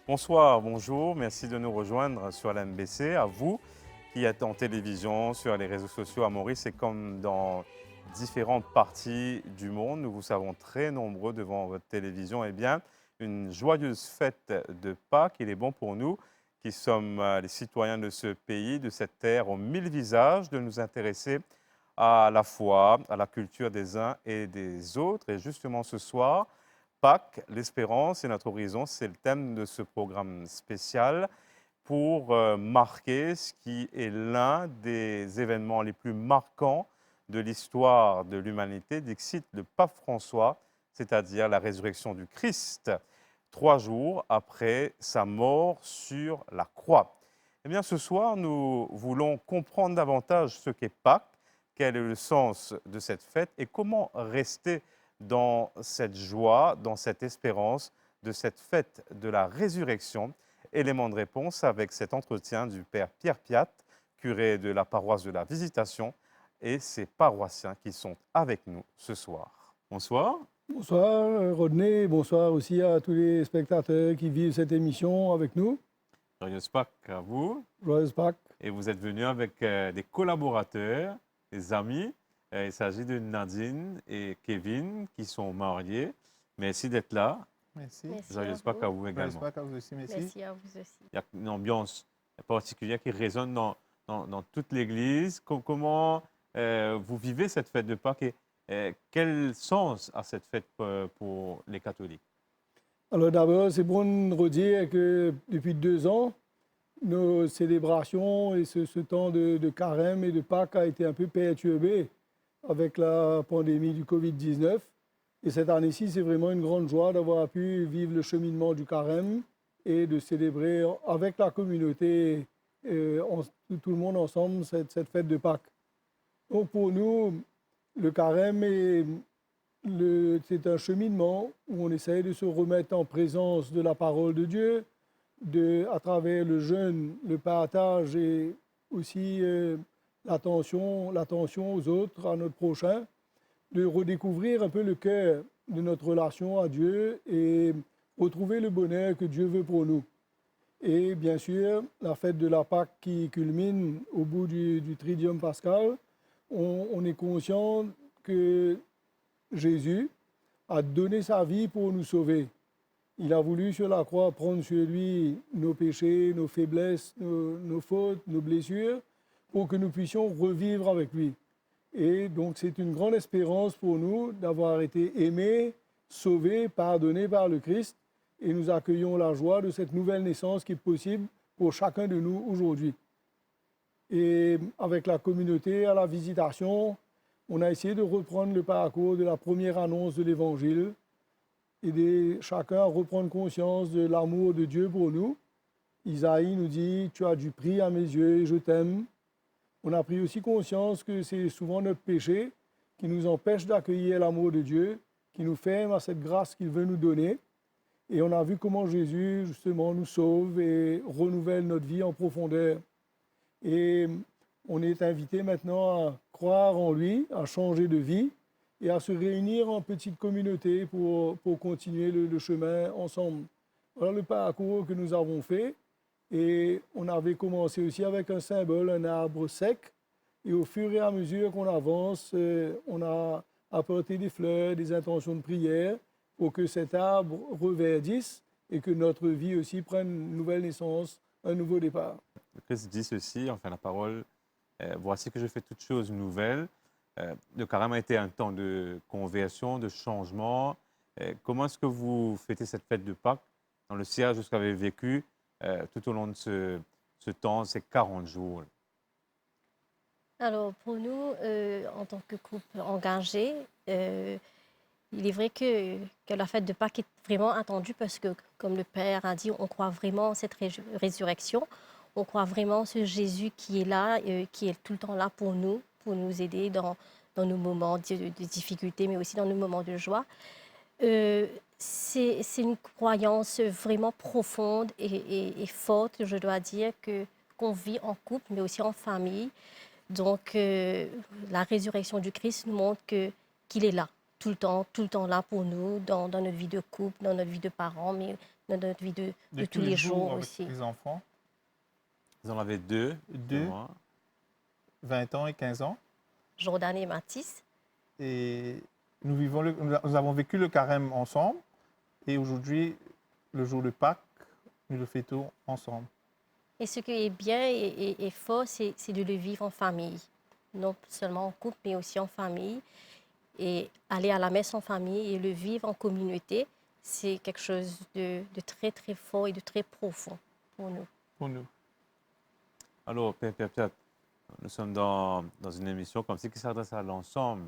Bonsoir, bonjour, merci de nous rejoindre sur l'MBC. À vous qui êtes en télévision, sur les réseaux sociaux à Maurice et comme dans différentes parties du monde, nous vous savons très nombreux devant votre télévision. Eh bien, une joyeuse fête de Pâques. Il est bon pour nous qui sommes les citoyens de ce pays, de cette terre aux mille visages, de nous intéresser à la foi, à la culture des uns et des autres. Et justement ce soir, Pâques, l'espérance et notre horizon, c'est le thème de ce programme spécial pour marquer ce qui est l'un des événements les plus marquants de l'histoire de l'humanité, dixit le pape François, c'est-à-dire la résurrection du Christ, 3 jours après sa mort sur la croix. Eh bien, ce soir, nous voulons comprendre davantage ce qu'est Pâques, quel est le sens de cette fête et comment rester dans cette joie, dans cette espérance de cette fête de la résurrection. Élément de réponse avec cet entretien du Père Pierre Piat, curé de la paroisse de la Visitation, et ses paroissiens qui sont avec nous ce soir. Bonsoir. Bonsoir Rodney, bonsoir aussi à tous les spectateurs qui vivent cette émission avec nous. Joyeuse Pâques à vous. Joyeuse Pâques. Et vous êtes venu avec des collaborateurs, des amis. Il s'agit de Nadine et Kevin qui sont mariés. Merci d'être là. Merci. Joyeuse Pâques à vous également. Joyeuse Pâques à vous aussi, merci. Merci à vous aussi. Il y a une ambiance particulière qui résonne dans toute l'Église. Comment vous vivez cette fête de Pâques et quel sens a cette fête pour les catholiques? Alors d'abord, c'est bon de redire que depuis 2 ans, nos célébrations et ce temps de carême et de Pâques a été un peu perturbé avec la pandémie du Covid-19. Et cette année-ci, c'est vraiment une grande joie d'avoir pu vivre le cheminement du carême et de célébrer avec la communauté, tout le monde ensemble, cette fête de Pâques. Donc pour nous, le carême c'est un cheminement où on essaye de se remettre en présence de la parole de Dieu, à travers le jeûne, le partage et aussi l'attention aux autres, à notre prochain, de redécouvrir un peu le cœur de notre relation à Dieu et retrouver le bonheur que Dieu veut pour nous. Et bien sûr, la fête de la Pâque qui culmine au bout du Triduum pascal, on est conscient que Jésus a donné sa vie pour nous sauver. Il a voulu sur la croix prendre sur lui nos péchés, nos faiblesses, nos fautes, nos blessures, pour que nous puissions revivre avec lui. Et donc c'est une grande espérance pour nous d'avoir été aimés, sauvés, pardonnés par le Christ. Et nous accueillons la joie de cette nouvelle naissance qui est possible pour chacun de nous aujourd'hui. Et avec la communauté à la Visitation, on a essayé de reprendre le parcours de la première annonce de l'Évangile, aider chacun à reprendre conscience de l'amour de Dieu pour nous. Isaïe nous dit « Tu as du prix à mes yeux et je t'aime ». On a pris aussi conscience que c'est souvent notre péché qui nous empêche d'accueillir l'amour de Dieu, qui nous ferme à cette grâce qu'il veut nous donner. Et on a vu comment Jésus, justement, nous sauve et renouvelle notre vie en profondeur. Et on est invité maintenant à croire en lui, à changer de vie et à se réunir en petite communauté pour continuer le chemin ensemble. Voilà le parcours que nous avons fait. Et on avait commencé aussi avec un symbole, un arbre sec. Et au fur et à mesure qu'on avance, on a apporté des fleurs, des intentions de prière pour que cet arbre reverdisse et que notre vie aussi prenne une nouvelle naissance, un nouveau départ. Le Christ dit ceci, enfin la parole, voici que je fais toutes choses nouvelles. Le carême a été un temps de conversion, de changement. Comment est-ce que vous fêtez cette fête de Pâques dans le siège que vous avez vécu tout au long de ce temps, ces 40 jours? Alors, pour nous, en tant que couple engagé, il est vrai que la fête de Pâques est vraiment attendue parce que, comme le Père a dit, on croit vraiment en cette résurrection. On croit vraiment en ce Jésus qui est là, qui est tout le temps là pour nous aider dans nos moments de difficulté, mais aussi dans nos moments de joie. C'est une croyance vraiment profonde et forte, je dois dire, qu'on vit en couple, mais aussi en famille. Donc, la résurrection du Christ nous montre qu'il est là. tout le temps là pour nous, dans notre vie de couple, dans notre vie de parents, mais dans notre vie de tous les jours avec aussi. les enfants, Vous en avez deux. Deux. moi. 20 ans et 15 ans. Jordan et Mathis. Et nous avons vécu le carême ensemble. Et aujourd'hui, le jour de Pâques, nous le fêtons ensemble. Et ce qui est bien et fort, c'est de le vivre en famille. Non seulement en couple, mais aussi en famille. Et aller à la messe en famille et le vivre en communauté, c'est quelque chose de très, très fort et de très profond pour nous. Pour nous. Alors, Père Piat, nous sommes dans une émission comme ça qui s'adresse à l'ensemble,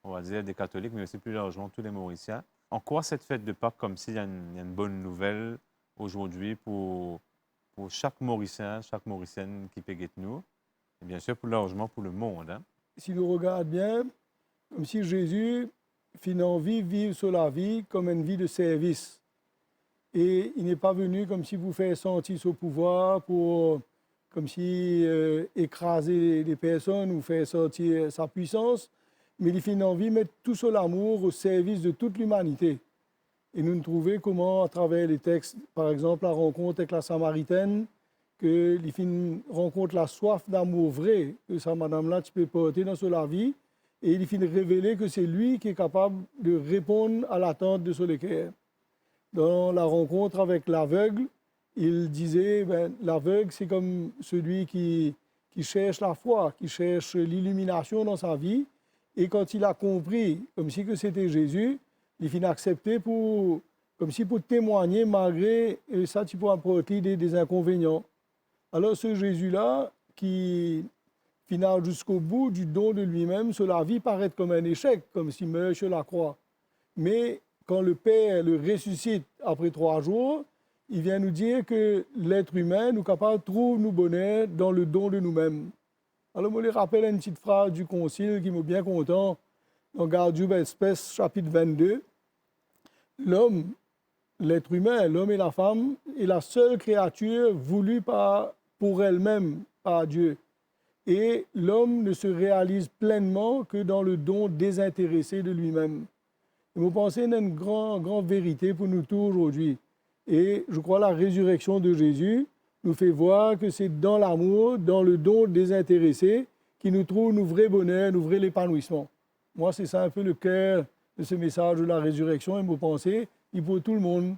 on va dire, des catholiques, mais aussi plus largement tous les Mauriciens. En quoi cette fête de Pâques, comme s'il y a une bonne nouvelle aujourd'hui pour chaque Mauricien, chaque Mauricienne qui peut guetter nous, et bien sûr plus largement pour le monde. Hein? Si nous regardons bien, comme si Jésus fit envie de vivre sur la vie comme une vie de service. Et il n'est pas venu comme si vous faites sentir son pouvoir pour, comme si écraser les personnes ou faire sortir sa puissance, mais il fit envie de mettre tout son amour au service de toute l'humanité. Et nous trouvons comment, à travers les textes, par exemple, la rencontre avec la Samaritaine, que les filles rencontrent la soif d'amour vrai que sa madame-là tu peux porter dans la vie, et il finit révéler que c'est lui qui est capable de répondre à l'attente de son cœur. Dans la rencontre avec l'aveugle, il disait, l'aveugle, c'est comme celui qui cherche la foi, qui cherche l'illumination dans sa vie, et quand il a compris, comme si que c'était Jésus, il finit accepter comme si pour témoigner malgré ça, tu peux apporter des inconvénients. Alors ce Jésus-là, qui final jusqu'au bout du don de lui-même, sur la vie paraît comme un échec, comme s'il meurt sur la croix. Mais quand le Père le ressuscite après 3 jours, il vient nous dire que l'être humain, nous capable trouve nous bonheur dans le don de nous-mêmes. Alors, je me rappelle une petite phrase du Concile qui m'a bien content, dans Gaudium et Spes, chapitre 22. L'homme, l'être humain, l'homme et la femme, est la seule créature voulue pour elle-même par Dieu. Et l'homme ne se réalise pleinement que dans le don désintéressé de lui-même. Et vous pensez qu'il y a une grande vérité pour nous tous aujourd'hui. Et je crois que la résurrection de Jésus nous fait voir que c'est dans l'amour, dans le don désintéressé, qui nous trouve nos vrais bonheurs, nos vrais épanouissements. Moi, c'est ça un peu le cœur de ce message de la résurrection. Et vous pensez, il pour tout le monde.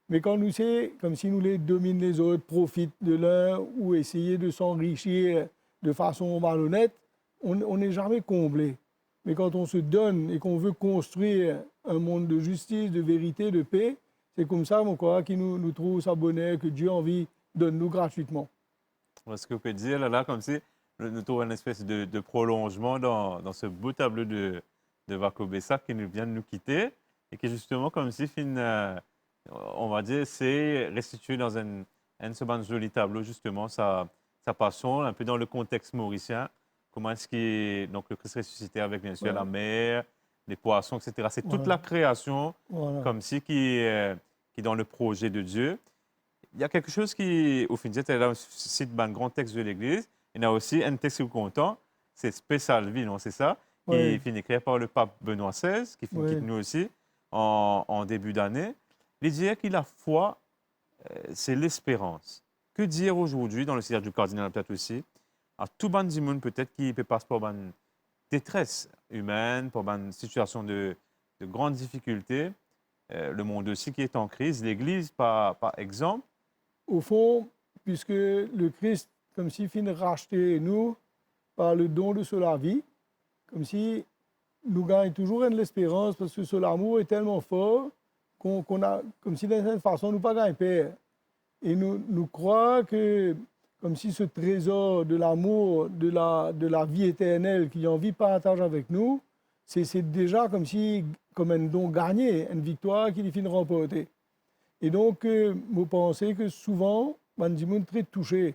Mais quand nous c'est comme si nous les dominent les autres, profitent de l'un ou essayent de s'enrichir de façon malhonnête, on n'est jamais comblé. Mais quand on se donne et qu'on veut construire un monde de justice, de vérité, de paix, c'est comme ça, mon corps, qui nous trouve sa bonheur, que Dieu a envie de donner nous gratuitement. Est-ce que vous pouvez dire, là, comme si nous trouvons une espèce de prolongement dans ce beau tableau de Vako Bessa qui vient de nous quitter et qui, justement, comme si, on va dire, c'est restitué dans un joli tableau, justement, sa passion, un peu dans le contexte mauricien. Comment est-ce donc le Christ ressuscité avec, bien sûr, la mer, les poissons, etc. C'est toute la création, comme si, qui est dans le projet de Dieu. Il y a quelque chose qui, au final, là, on cite un grand texte de l'Église. Il y a aussi un texte qui est content, c'est Spécial Vie, non, c'est ça, qui finit écrit par le pape Benoît XVI, qui finit nous aussi en début d'année. Il dit que la foi, c'est l'espérance. Que dire aujourd'hui, dans le siège du cardinal peut-être aussi, à tout ban du monde peut-être qui peut passer par une détresse humaine, par une situation de grandes difficultés, le monde aussi qui est en crise, l'Église par exemple. Au fond, puisque le Christ, comme s'il finit racheter nous par le don de la vie, comme si nous gagnons toujours de l'espérance, parce que l'amour est tellement fort qu'on a, comme si d'une certaine façon, nous pas gagnons peur. Et nous croyons que, comme si ce trésor de l'amour, de la vie éternelle qui a envie de partager avec nous, c'est déjà comme un don gagné, une victoire qu'il finit de remporter. Et donc, vous pensez que souvent, on est très touché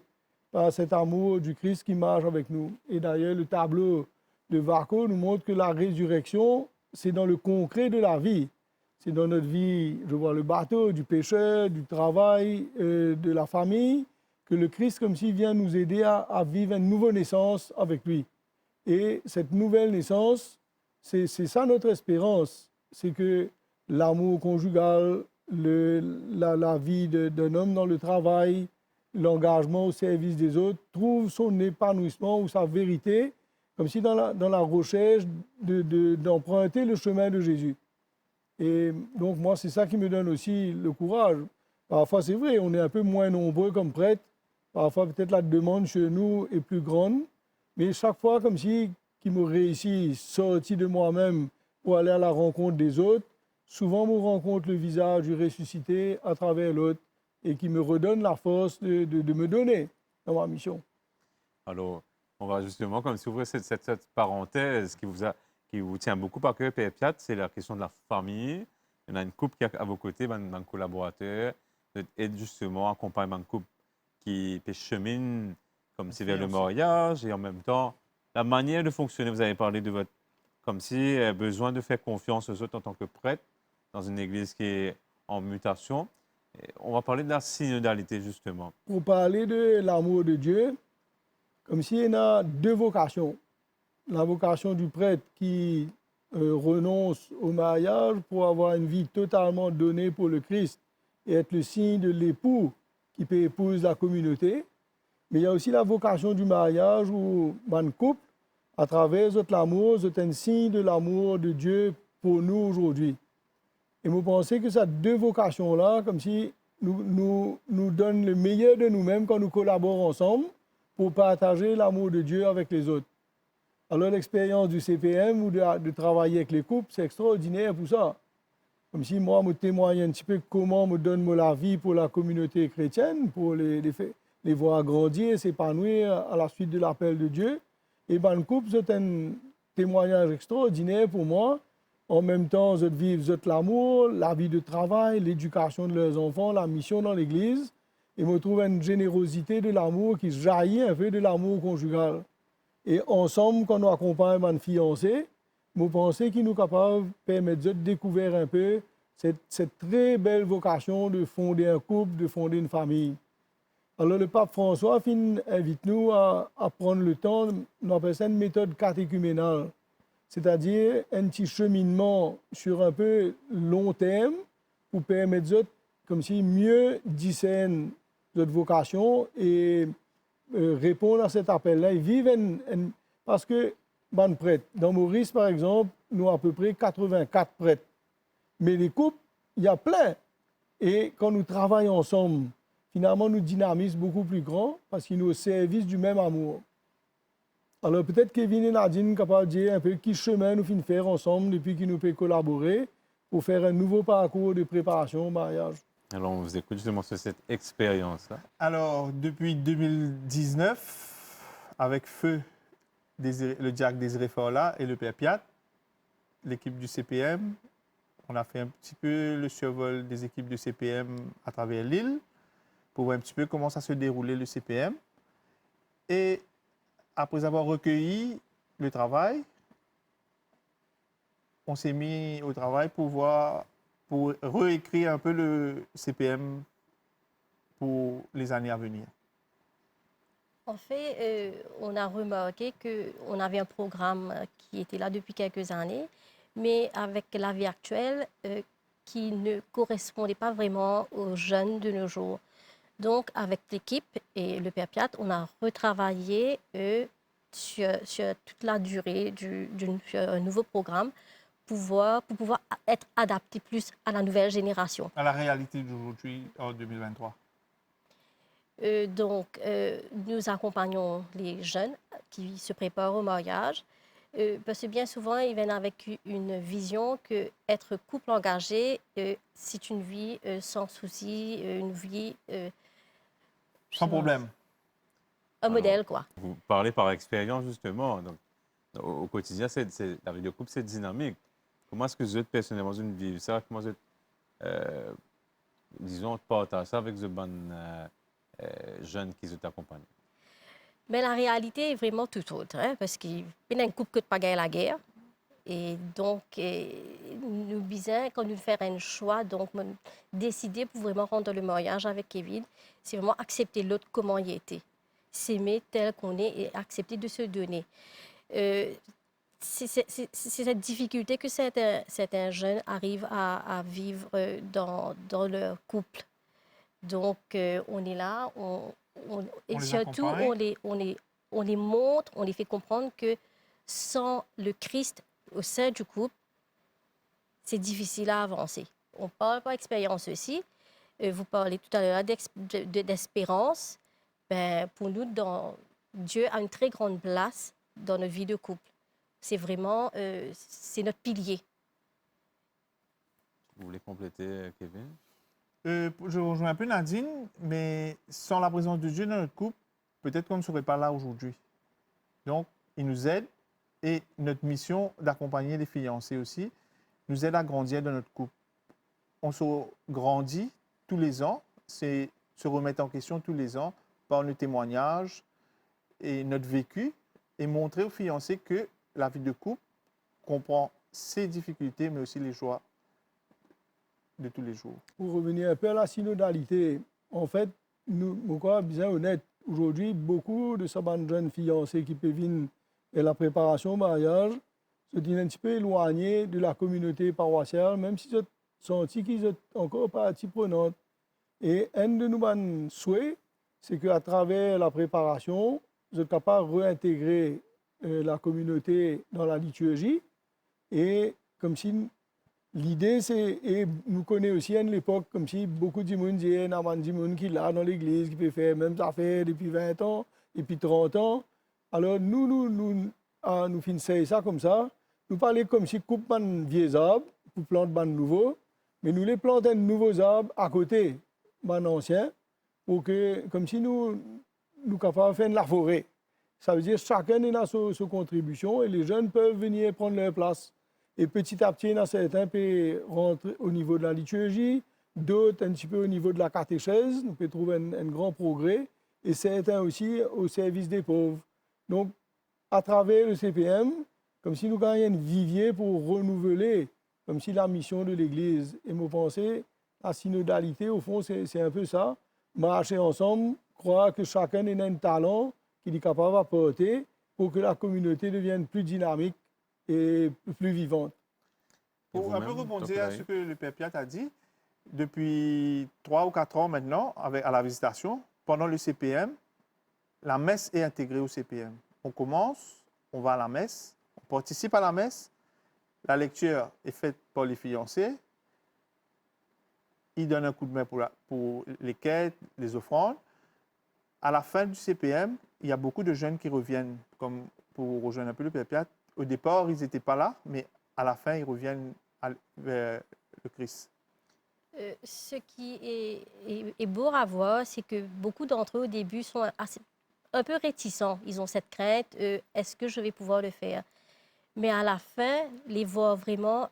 par cet amour du Christ qui marche avec nous. Et d'ailleurs, le tableau de Vako nous montre que la résurrection, c'est dans le concret de la vie. C'est dans notre vie, je vois le bateau, du pêcheur, du travail, de la famille, que le Christ, comme s'il vient nous aider à vivre une nouvelle naissance avec lui. Et cette nouvelle naissance, c'est ça notre espérance. c'est que l'amour conjugal, la vie d'un homme dans le travail, l'engagement au service des autres, trouve son épanouissement ou sa vérité, comme si dans la recherche d'emprunter le chemin de Jésus. Et donc, moi, c'est ça qui me donne aussi le courage. Parfois, c'est vrai, on est un peu moins nombreux comme prêtres. Parfois, peut-être la demande chez nous est plus grande. Mais chaque fois, comme si qui me réussit sortir de moi-même pour aller à la rencontre des autres, souvent, je rencontre le visage du ressuscité à travers l'autre et qui me redonne la force de me donner dans ma mission. Alors, on va justement, comme si ouvrir cette parenthèse qui vous tient beaucoup à cœur, Père Piat, c'est la question de la famille. Il y en a une couple qui est à vos côtés, un collaborateur, et justement accompagne un couple qui chemine comme si vers le mariage et en même temps, la manière de fonctionner. Vous avez parlé de votre, comme si besoin de faire confiance aux autres en tant que prêtre dans une église qui est en mutation. Et on va parler de la synodalité, justement. Pour parler de l'amour de Dieu, comme s'il y a deux vocations. La vocation du prêtre qui renonce au mariage pour avoir une vie totalement donnée pour le Christ et être le signe de l'époux qui peut épouser la communauté. Mais il y a aussi la vocation du mariage où un couple, à travers l'amour, c'est un signe de l'amour de Dieu pour nous aujourd'hui. Et vous pensez que ces deux vocations-là, comme si nous donnent le meilleur de nous-mêmes quand nous collaborons ensemble pour partager l'amour de Dieu avec les autres. Alors l'expérience du CPM ou de travailler avec les couples, c'est extraordinaire pour ça. Comme si moi, je témoigne un petit peu comment je donne la vie pour la communauté chrétienne, pour les voir grandir, s'épanouir à la suite de l'appel de Dieu. Et ben, le couple, c'est un témoignage extraordinaire pour moi. En même temps, je vivre l'amour, la vie de travail, l'éducation de leurs enfants, la mission dans l'Église. Et je trouve une générosité de l'amour qui jaillit un peu de l'amour conjugal. Et ensemble, quand nous accompagnons une fiancée, je pense qu'il nous capable de permettre de découvrir un peu cette très belle vocation de fonder un couple, de fonder une famille. Alors le pape François invite nous à prendre le temps, on appelle ça une méthode catéchuménale, c'est-à-dire un petit cheminement sur un peu long terme pour permettre de comme si mieux discerner notre vocation et répondre à cet appel-là et vivre parce que ban prêtre. Dans Maurice, par exemple, nous avons à peu près 84 prêtres. Mais les couples, il y a plein. Et quand nous travaillons ensemble, finalement, nous dynamisons beaucoup plus grand parce qu'ils nous au service du même amour. Alors peut-être Kevin et Nadine sont capables de dire un peu quel chemin nous finissons faire ensemble depuis qu'ils nous peuvent collaborer pour faire un nouveau parcours de préparation au mariage. Alors, on vous écoute justement sur cette expérience-là. Alors, depuis 2019, avec Feu, le diacre Désiré Forla et le Père Piat, l'équipe du CPM, on a fait un petit peu le survol des équipes du CPM à travers l'île pour voir un petit peu comment ça se déroulait le CPM. Et après avoir recueilli le travail, on s'est mis au travail pour réécrire un peu le CPM pour les années à venir. En fait, on a remarqué qu'on avait un programme qui était là depuis quelques années, mais avec la vie actuelle qui ne correspondait pas vraiment aux jeunes de nos jours. Donc, avec l'équipe et le Père Piat, on a retravaillé sur toute la durée d'un nouveau programme pour pouvoir être adapté plus à la nouvelle génération. À la réalité d'aujourd'hui, en 2023. Nous accompagnons les jeunes qui se préparent au mariage parce que bien souvent, ils viennent avec une vision que être couple engagé, c'est une vie sans souci, une vie... sans problème. Un modèle, quoi. Vous parlez par expérience, justement. Donc, au quotidien, la vie de couple, c'est dynamique. Comment est-ce que vous êtes personnellement une vie ça? Comment vous êtes, disons, partagez ça avec les bonnes jeunes qui vous accompagnent? Mais la réalité est vraiment tout autre, hein, parce qu'il y a un couple qui n'a pas gagné la guerre. Et donc, nous disons, quand nous faisons un choix, donc décider pour vraiment rendre le mariage avec Kevin, c'est vraiment accepter l'autre comment il était. S'aimer tel qu'on est et accepter de se donner. c'est cette difficulté que certains jeunes arrivent à vivre dans leur couple. Donc, on est là, et On les surtout, accompagne. on les montre, on les fait comprendre que sans le Christ au sein du couple, c'est difficile à avancer. On parle par expérience aussi. Vous parlez tout à l'heure d'espérance. Ben, pour nous, Dieu a une très grande place dans notre vie de couple. C'est vraiment, c'est notre pilier. Vous voulez compléter, Kevin? Je rejoins un peu Nadine, mais sans la présence de Dieu dans notre couple, peut-être qu'on ne serait pas là aujourd'hui. Donc, il nous aide et notre mission d'accompagner les fiancés aussi nous aide à grandir dans notre couple. On se grandit tous les ans, c'est se remettre en question tous les ans par nos témoignages et notre vécu et montrer aux fiancés que la vie de couple comprend ses difficultés, mais aussi les joies de tous les jours. Pour revenir un peu à la synodalité, en fait, nous, quoi, bien honnête, aujourd'hui, beaucoup de ces jeunes fiancés qui peuvent venir à la préparation au mariage se disent un petit peu éloignés de la communauté paroissiale, même si ils ont senti qu'ils sont encore partie prenante. Et un de nos souhaits, c'est qu'à travers la préparation, vous êtes capable de réintégrer la communauté dans la liturgie. Et comme si l'idée, c'est, et nous connaissons aussi à l'époque, comme si beaucoup de gens disaient, il y a des gens qui là dans l'église, qui peuvent faire même affaire depuis 20 ans, depuis 30 ans. Alors nous finissons ça comme ça. Nous parlons comme si coupe de vieux arbres pour planter de nouveaux, mais nous les plantons de nouveaux arbres à côté des anciens, pour que, comme si nous capables de faire de la forêt. Ça veut dire que chacun a sa contribution et les jeunes peuvent venir prendre leur place. Et petit à petit, certains peuvent rentrer au niveau de la liturgie, d'autres un petit peu au niveau de la catéchèse. Nous pouvons trouver un grand progrès. Et certains aussi au service des pauvres. Donc, à travers le CPM, comme si nous gagnions un vivier pour renouveler, comme si la mission de l'Église. Et moi, pensais, la synodalité, au fond, c'est un peu ça. Marcher ensemble, croire que chacun a un talent qu'il est capable d'apporter pour que la communauté devienne plus dynamique et plus vivante. Pour un peu rebondir à ce que le Père Piat a dit, depuis 3 ou 4 ans maintenant, à la visitation, pendant le CPM, la messe est intégrée au CPM. On commence, on va à la messe, on participe à la messe, la lecture est faite par les fiancés, ils donnent un coup de main pour les quêtes, les offrandes. À la fin du CPM, il y a beaucoup de jeunes qui reviennent, comme pour rejoindre un peu le Père Piat. Au départ, ils n'étaient pas là, mais à la fin, ils reviennent vers le Christ. Ce qui est beau à voir, c'est que beaucoup d'entre eux, au début, sont un peu réticents. Ils ont cette crainte, est-ce que je vais pouvoir le faire? Mais à la fin, les voir vraiment...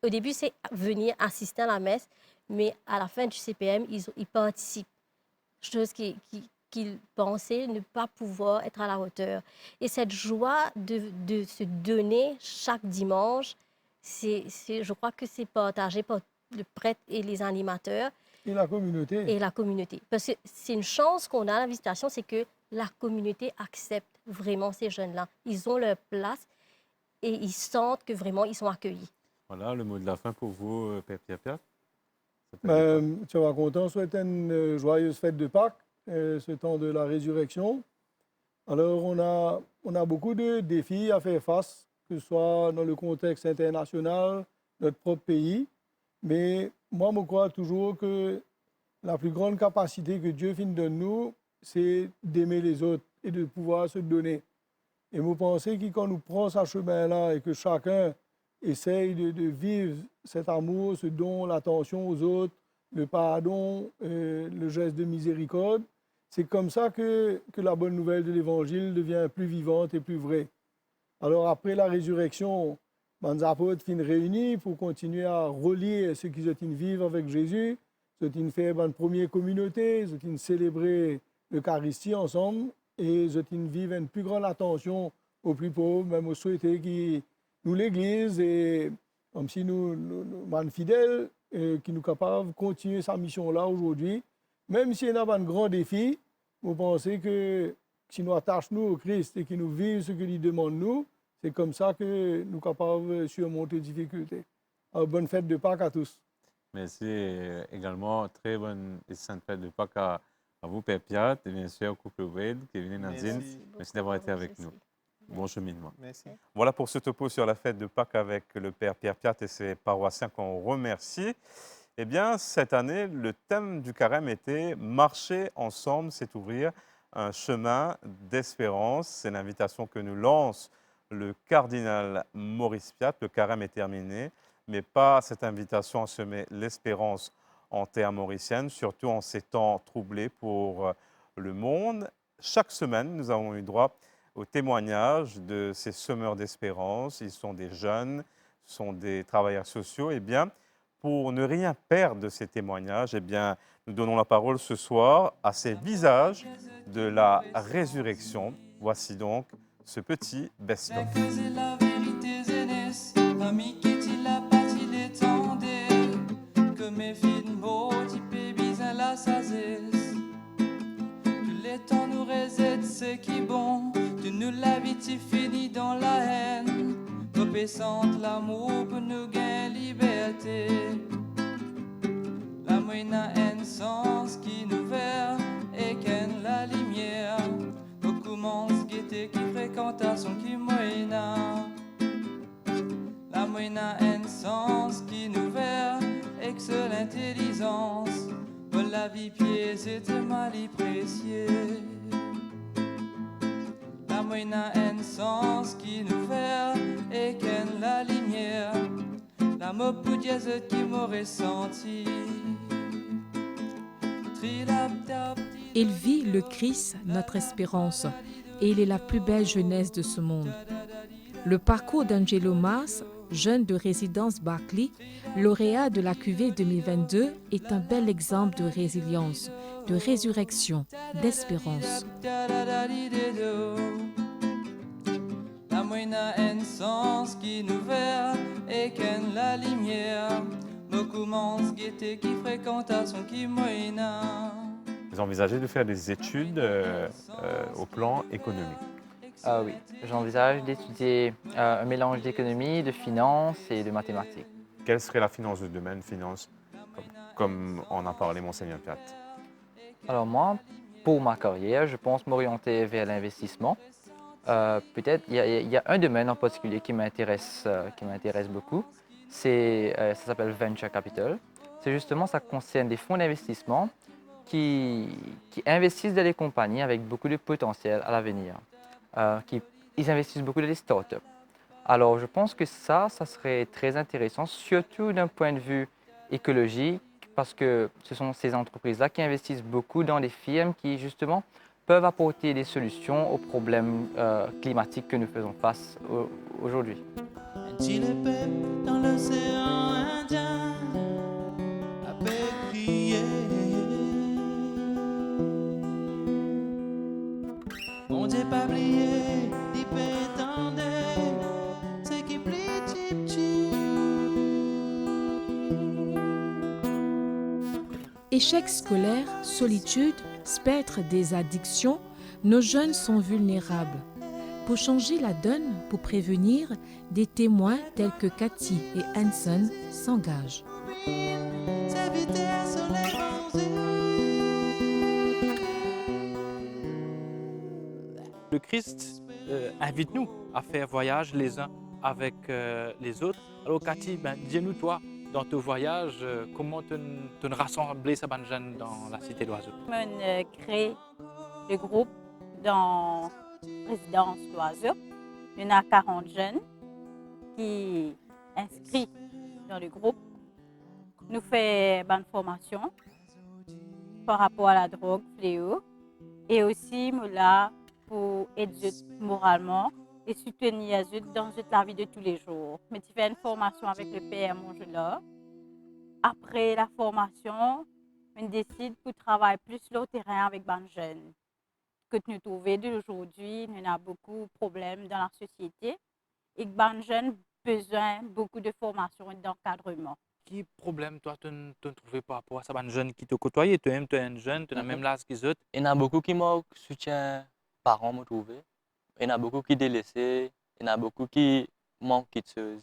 au début, c'est venir assister à la messe, mais à la fin du CPM, ils participent. Chose qu'ils pensaient ne pas pouvoir être à la hauteur. Et cette joie de se donner chaque dimanche, je crois que c'est partagé par le prêtre et les animateurs. Et la communauté. Et la communauté. Parce que c'est une chance qu'on a à la visitation, c'est que la communauté accepte vraiment ces jeunes-là. Ils ont leur place et ils sentent que vraiment ils sont accueillis. Voilà, le mot de la fin pour vous, Père Piat. Tu vas content, souhaite une joyeuse fête de Pâques, ce temps de la résurrection. Alors, on a beaucoup de défis à faire face, que ce soit dans le contexte international, notre propre pays. Mais moi, je crois toujours que la plus grande capacité que Dieu finit de nous, c'est d'aimer les autres et de pouvoir se donner. Et je pense que quand nous prenons ce chemin-là et que chacun essaye de vivre cet amour, ce don, l'attention aux autres, le pardon, le geste de miséricorde, c'est comme ça que la bonne nouvelle de l'Évangile devient plus vivante et plus vraie. Alors après la résurrection, les apôtres sont réunis pour continuer à relier ceux qui vivent avec Jésus, ceux qui faire une première communauté, ceux qui célébrer l'Eucharistie ensemble et ceux qui vivent une plus grande attention aux plus pauvres, même aux souhaités qui nous l'Église et comme si nous fidèles qui nous capables de continuer sa mission-là aujourd'hui. Même s'il y a un grand défi, vous pensez que si nous attachons au Christ et que nous vivons ce qu'il demande nous, C'est comme ça que nous sommes capables de surmonter les difficultés. Alors, bonne fête de Pâques à tous. Merci également. Très bonne et sainte fête de Pâques à vous, Père Piat, et bien sûr, couple Wade, Kevin et Nadine. Merci. Merci d'avoir été beaucoup à avec vous nous. aussi. Bon cheminement. Merci. Voilà pour ce topo sur la fête de Pâques avec le Père Pierre Piat et ses paroissiens qu'on remercie. Eh bien, cette année, le thème du carême était « Marcher ensemble, c'est ouvrir un chemin d'espérance ». C'est l'invitation que nous lance le cardinal Maurice Piat. Le carême est terminé, mais pas cette invitation à semer l'espérance en terre mauricienne, surtout en ces temps troublés pour le monde. Chaque semaine, nous avons eu droit au témoignage de ces semeurs d'espérance. Ils sont des jeunes, sont des travailleurs sociaux. Eh bien, pour ne rien perdre de ces témoignages, eh bien, nous donnons la parole ce soir à ces visages de la résurrection. Voici donc ce petit best-of. La vérité zénès, ami qui la pâti l'étendait, que mes filles maudits bébés à la sazesse. Que les temps nous résèdent, c'est qui bon, de nous la vie fini dans la haine, repaissante l'amour pour nous gagner liberté. La moine a un sens qui nous verra et qu'en la lumière, nous commence guetter qui fréquentation qui moina. La moine a un sens qui nous verra et que l'intelligence pour la vie pièce était mal y précieux. La moine a un sens qui nous verra et qu'en la lumière, la mot pour dire qui m'aurait senti. Il vit le Christ, notre espérance, et il est la plus belle jeunesse de ce monde. Le parcours d'Angelo Mas, jeune de résidence Barclay, lauréat de la cuvée 2022, est un bel exemple de résilience, de résurrection, d'espérance. La moine a un sens qui nous verra et qu'en la lumière, me commence guetter qui fréquentation qui moina. Vous envisagez de faire des études au plan économique? Oui, j'envisage d'étudier un mélange d'économie, de finance et de mathématiques. Quelle serait la finance de domaine, finance, comme en a parlé Monseigneur Piat? Alors moi, pour ma carrière, je pense m'orienter vers l'investissement. Peut-être, il y a un domaine en particulier qui m'intéresse beaucoup. Ça s'appelle Venture Capital. C'est justement, ça concerne des fonds d'investissement qui investissent dans des compagnies avec beaucoup de potentiel à l'avenir. Ils investissent beaucoup dans les startups. Alors, je pense que ça serait très intéressant, surtout d'un point de vue écologique, parce que ce sont ces entreprises-là qui investissent beaucoup dans des firmes qui, justement, peuvent apporter des solutions aux problèmes climatiques que nous faisons face aujourd'hui. Dans l'océan Indien, avec crier. Mon Dieu pas oublié, il peut tendre, c'est qui plie chip chip. Échec scolaire, solitude, spectre des addictions, nos jeunes sont vulnérables. Pour changer la donne, pour prévenir, des témoins tels que Cathy et Hanson s'engagent. Le Christ invite nous à faire voyage les uns avec les autres. Alors Cathy, dis-nous toi, dans ton voyage, comment tu rassembler ces jeunes dans la cité d'Oiseau? On crée le groupe dans résidence d'Oiseau. Il y en a 40 jeunes qui inscrits dans le groupe. Nous faisons bonne formation par rapport à la drogue, fléau, et aussi là pour aider moralement et soutenir les autres dans la vie de tous les jours. Mais tu fais une formation avec le Père Mongelor. Après la formation, on décide pour travailler plus sur le terrain avec les jeunes. Que nous trouvons d'aujourd'hui, nous avons beaucoup de problèmes dans la société et que les jeunes ont besoin de beaucoup de formation et d'encadrement. Quel problème toi tu trouves par rapport à ces jeunes qui te côtoient? Tu es un jeune, tu as même l'âge qu'ils ont. Il y en a beaucoup qui manquent soutien parents, me trouver. Il y en a beaucoup qui délaissés. Il Il y en a beaucoup qui manquent quelque chose.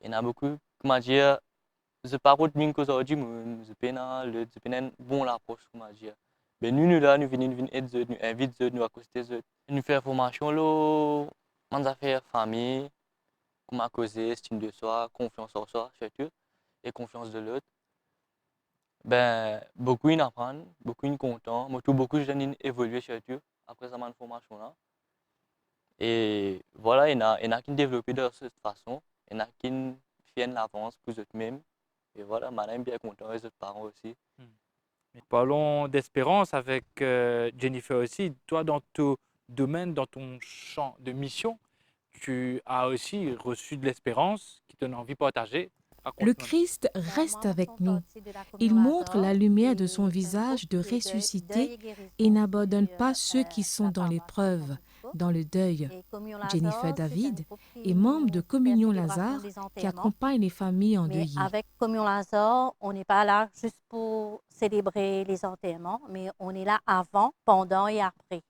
Il y en a beaucoup, comment dire, je parle de min cause aujourd'hui, je peine une bonne approche, comment dire. Mais nous là, nous venons aider, nous invitons, nous accoster, nous faire formation là, en affaires famille, comment causer, estime de soi, confiance en soi, surtout, et confiance de l'autre. Ben, beaucoup ils apprennent, beaucoup ils sont contents, beaucoup de jeunes évoluent surtout après cette formation là. Et voilà, il y en a qui développent de cette façon, il y en a qui viennent l'avance pour eux-mêmes. Et voilà, madame bien content, les autres parents aussi. Parlons d'espérance avec Jennifer aussi. Toi, dans ton domaine, dans ton champ de mission, tu as aussi reçu de l'espérance qui te donne envie de partager. Le Christ reste avec nous. Il montre la lumière de son visage de ressuscité et n'abandonne pas ceux qui sont dans l'épreuve, dans le deuil. Jennifer David est membre de Communion Lazare qui accompagne les familles endeuillées. Avec Communion Lazare, on n'est pas là juste pour célébrer les enterrements, mais on est là avant, pendant et après.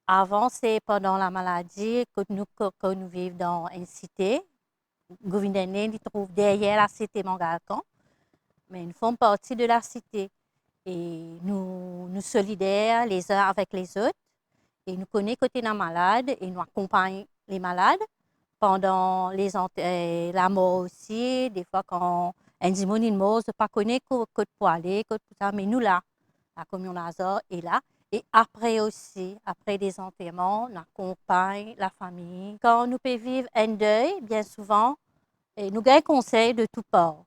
Avant, c'est pendant la maladie que nous vivons dans une cité. Gouvernement il trouve derrière la cité Mangalcan, mais nous faisons partie de la cité et nous solidaires les uns avec les autres et nous connaissons côté des malades et nous accompagnons les malades pendant la mort aussi. Des fois quand un démon mort, je ne pas connaître que pour aller, que tout ça, mais nous là, la Communion Lazare est là. Et après aussi, après les enterrements, on accompagne la famille. Quand nous pouvons vivre un deuil, bien souvent, et nous avons conseil de tout part.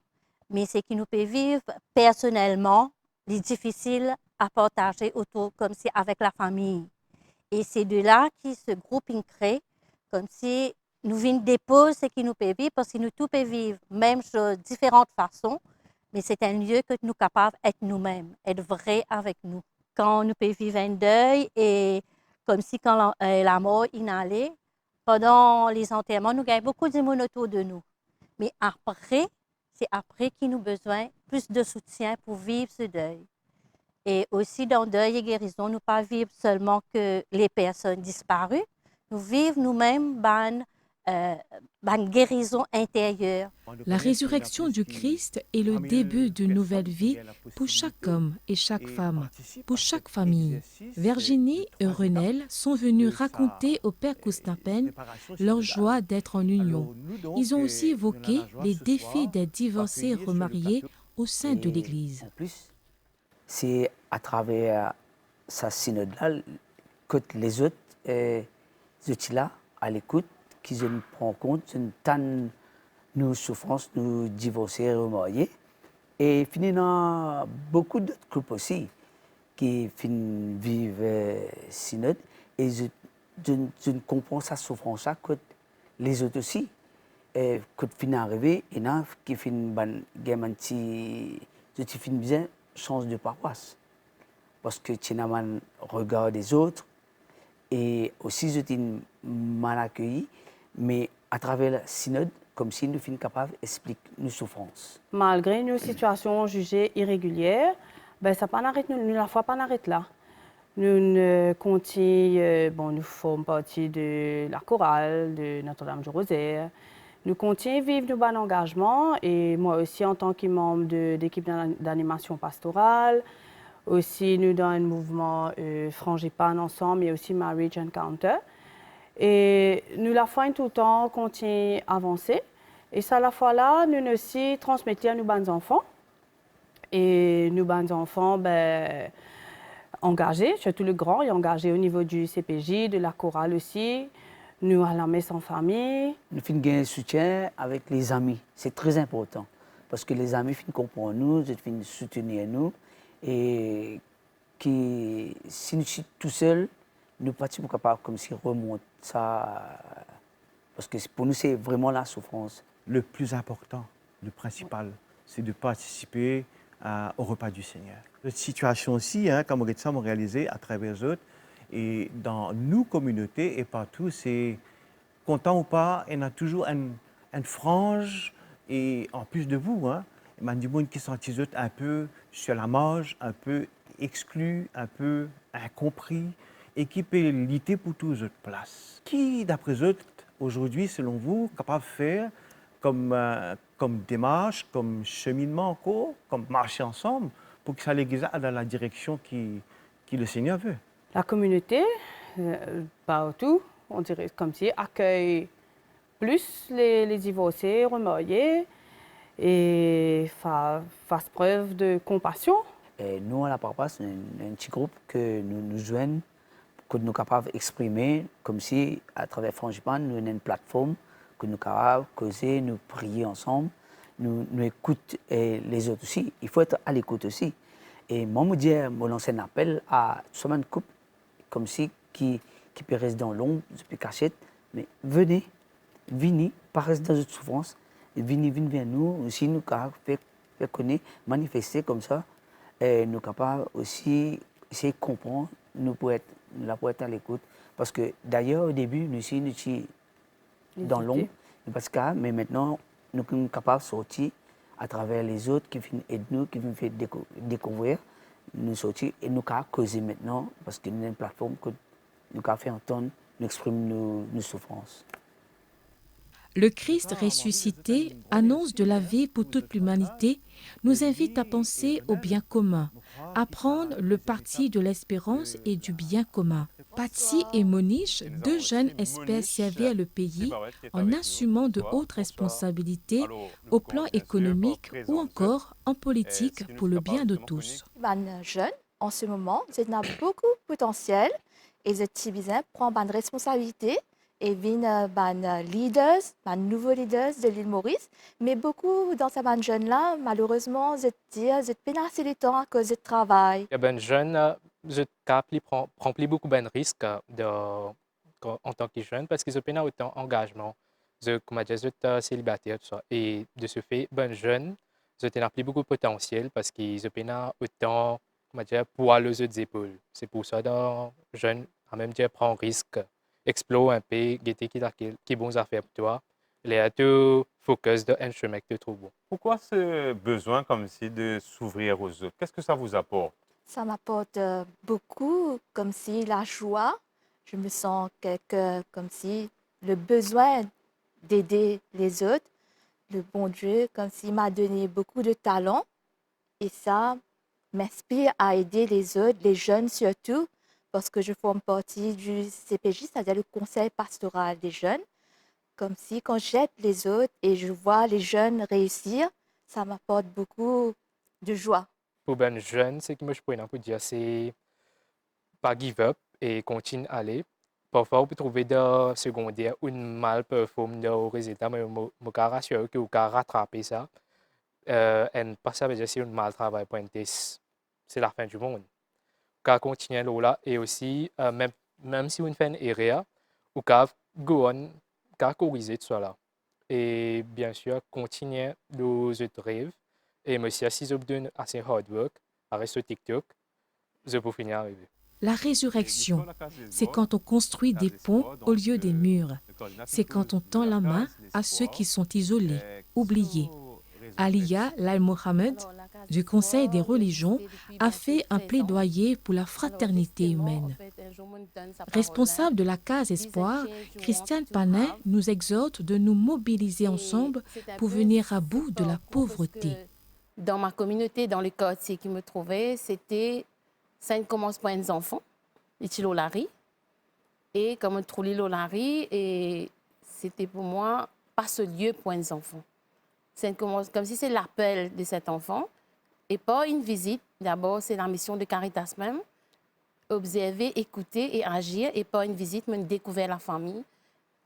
Mais c'est que nous pouvons vivre personnellement, les difficiles à partager autour, comme si avec la famille. Et c'est de là que ce groupe crée, comme si nous venons déposer ce que nous pouvons vivre, parce que nous tous pouvons vivre même chose, différentes façons, mais c'est un lieu que nous sommes capables d'être nous-mêmes, être vrais avec nous. Quand nous pouvons vivre un deuil, et comme si quand la mort inhalée, pendant les enterrements, nous avons beaucoup de monde autour de nous. Mais après, c'est après qu'il nous avons besoin plus de soutien pour vivre ce deuil. Et aussi dans deuil et guérison, nous pas vivre seulement que les personnes disparues, nous vivons nous-mêmes une guérison intérieure. La résurrection du Christ est le début d'une nouvelle vie pour chaque homme et chaque femme, pour chaque famille. Virginie et Renel sont venus raconter au Père Kousnapen leur joie d'être en union. Ils ont aussi évoqué les défis des divorcés remariés au sein de l'Église. En plus, c'est à travers sa synode-là que les autres étaient là, à l'écoute, qu'ils ne prennent compte de nos souffrances, nos divorcés remariés. Et finalement, beaucoup d'autres groupes aussi qui vivent synode. Et je comprends sa souffrance que les autres aussi. Et quand fin arrivé, il y en a qui fin bien chance de paroisse. Parce que tu as un regard des autres. Et aussi, je suis mal accueilli. Mais à travers le synode, comme si nous sommes capables d'expliquer nos souffrances. Malgré nos situations jugées irrégulières, ben, ça pas arrêté, nous la foi pas arrête là. Nous continuons, nous formons partie de la chorale de Notre-Dame du Rosaire. Nous continuons à vivre nos bons engagements et moi aussi en tant que membre de l'équipe d'animation pastorale. Aussi, nous dans un mouvement Frangipane ensemble, mais aussi Marriage Encounter. Et nous, la foi, tout le temps, continuons à avancer. Et ça, la fois là, nous aussi transmettons à nos bons enfants. Et nos bons enfants, ben, engagés, surtout le grand, et engagés au niveau du CPJ, de la chorale aussi. Nous, à la messe en famille. Nous faisons un soutien avec les amis. C'est très important. Parce que les amis comprennent nous, ils soutenir nous. Et qui, si nous sommes tout seuls, nous ne sommes pas capables comme si remonte ça. Parce que pour nous, c'est vraiment la souffrance. Le plus important, le principal, c'est de participer au repas du Seigneur. Cette situation aussi, comme on a réalisé à travers les autres, et dans nos communautés et partout, c'est content ou pas, il y a toujours une frange, et en plus de vous, il y a des gens qui sont un peu sur la marge, un peu exclus, un peu incompris. et qui peut lutter pour toutes les autres places. Qui, d'après eux, aujourd'hui, selon vous, capable de faire comme démarche, comme cheminement encore, comme marcher ensemble pour que ça l'aiguise dans la direction qui le Seigneur veut? La communauté, partout, on dirait comme si, accueille plus les divorcés, remariés et fasse preuve de compassion. Et nous, à la paroisse, c'est un petit groupe que nous joignons, que nous sommes capables d'exprimer, comme si, à travers Frangipan, nous avons une plateforme que nous sommes capables de causer, nous prier ensemble, nous écoutons les autres aussi. Il faut être à l'écoute aussi. Et moi, je lance un appel à tout le couple, comme si, qui peut rester dans l'ombre, depuis cachette, mais venez, pas rester dans notre souffrance, venez vers nous, aussi nous capables de connaître, manifester comme ça. Et nous sommes capables aussi essayer de comprendre, nous pour être à l'écoute. Parce que d'ailleurs, au début, nous sommes dans l'ombre, mais maintenant, nous sommes capables de sortir à travers les autres qui viennent aider nous, qui viennent faire découvrir, nous sortir et nous sommes causer maintenant, parce que nous avons une plateforme que nous avons fait entendre, nous exprimer nos souffrances. Le Christ ressuscité, annonce de la vie pour toute l'humanité, nous invite à penser au bien commun, à prendre le parti de l'espérance et du bien commun. Patsy et Monish, deux jeunes espèrent servir le pays en assumant de hautes responsabilités au plan économique ou encore en politique pour le bien de tous. Les jeunes, en ce moment, ils ont beaucoup de potentiel et ils prennent une responsabilité. Et viennent leaders, nouveaux leaders de l'île Maurice. Mais beaucoup dans ces jeunes-là, malheureusement, ils peuvent passer le temps à cause du travail. Les jeunes prennent plus beaucoup de risques en tant que jeunes parce qu'ils ont autant d'engagement. Ils sont célibataires. Et de ce fait, les jeunes ont plus beaucoup de potentiel parce qu'ils ont autant poids aux épaules. C'est pour ça que les jeunes prennent risque. Explore un peu, guetter qui est bon à faire pour toi, les deux focus de instrument de trop bon. Pourquoi ce besoin comme si de s'ouvrir aux autres? Qu'est-ce que ça vous apporte? Ça m'apporte beaucoup, comme si la joie, je me sens comme si le besoin d'aider les autres, le bon Dieu, comme s'il m'a donné beaucoup de talent et ça m'inspire à aider les autres, les jeunes surtout, parce que je forme partie du CPJ, c'est-à-dire le Conseil pastoral des jeunes. Comme si quand j'aide les autres et je vois les jeunes réussir, ça m'apporte beaucoup de joie. Pour les jeunes, ce que je peux dire, c'est pas give up et continuer à aller. Parfois, on peut trouver des secondaires ou une mal performe au résultat, mais je peux rassurer que vous pouvez rattraper ça. Et pas ça veut dire que si on mal travaille, c'est la fin du monde. Qu'à continuer là et aussi même si on fait une erreur ou qu'à corriger tout ça et bien sûr continuer nos autres rêves et monsieur si je donne assez hard work à rester TikTok je peux finir arriver. La résurrection, c'est quand on construit des ponts au lieu des murs. C'est quand on tend la main à ceux qui sont isolés, oubliés. Aliya Lai Mohamed, du Conseil des religions, a fait un plaidoyer pour la fraternité humaine. Responsable de la Case Espoir, Christiane Panin nous exhorte de nous mobiliser ensemble pour venir à bout de la pauvreté. Dans ma communauté, dans le quartier qui me trouvait, c'était ça commence par les enfants, les Lolari. Et comme on trouve les Lolari, et c'était pour moi pas ce lieu pour les enfants. C'est comme si c'est l'appel de cet enfant et pas une visite. D'abord, c'est la mission de Caritas même. Observer, écouter et agir et pas une visite, mais découvrir la famille.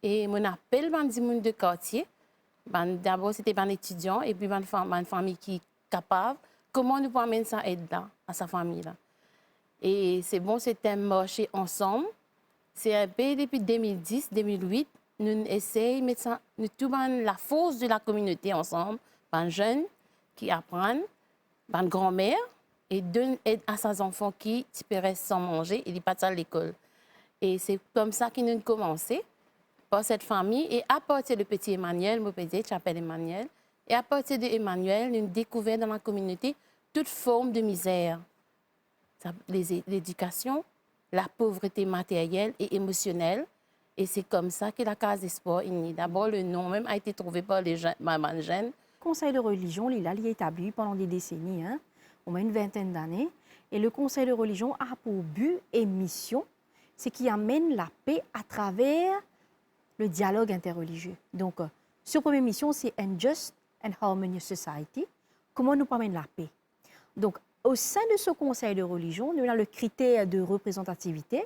Et mon appel, du monde de quartier, d'abord, c'était un étudiant et puis une famille qui est capable. Comment nous pouvons amener ça aide là, à sa famille là. Et c'est bon, c'était marcher ensemble. C'est un peu depuis 2010, 2008. Nous essayons de mettre la force de la communauté ensemble, les jeunes qui apprennent, les grand-mères, et donnent aide à ses enfants qui restent sans manger et qui partent à l'école. Et c'est comme ça que nous avons commencé, par cette famille. Et à partir de petit Emmanuel, mon petit, j'appelle Emmanuel, et à partir de Emmanuel, nous avons découvert dans la communauté toute forme de misère. L'éducation, la pauvreté matérielle et émotionnelle. Et c'est comme ça que la Case Espoir est née. D'abord, le nom même a été trouvé par les mamans jeunes. Le Conseil de religion, il est établi pendant des décennies, au moins une vingtaine d'années. Et le Conseil de religion a pour but et mission, c'est qui amène la paix à travers le dialogue interreligieux. Donc, sur première mission, c'est un just and harmonious society. Comment nous amène la paix? Donc, au sein de ce Conseil de religion, nous avons le critère de représentativité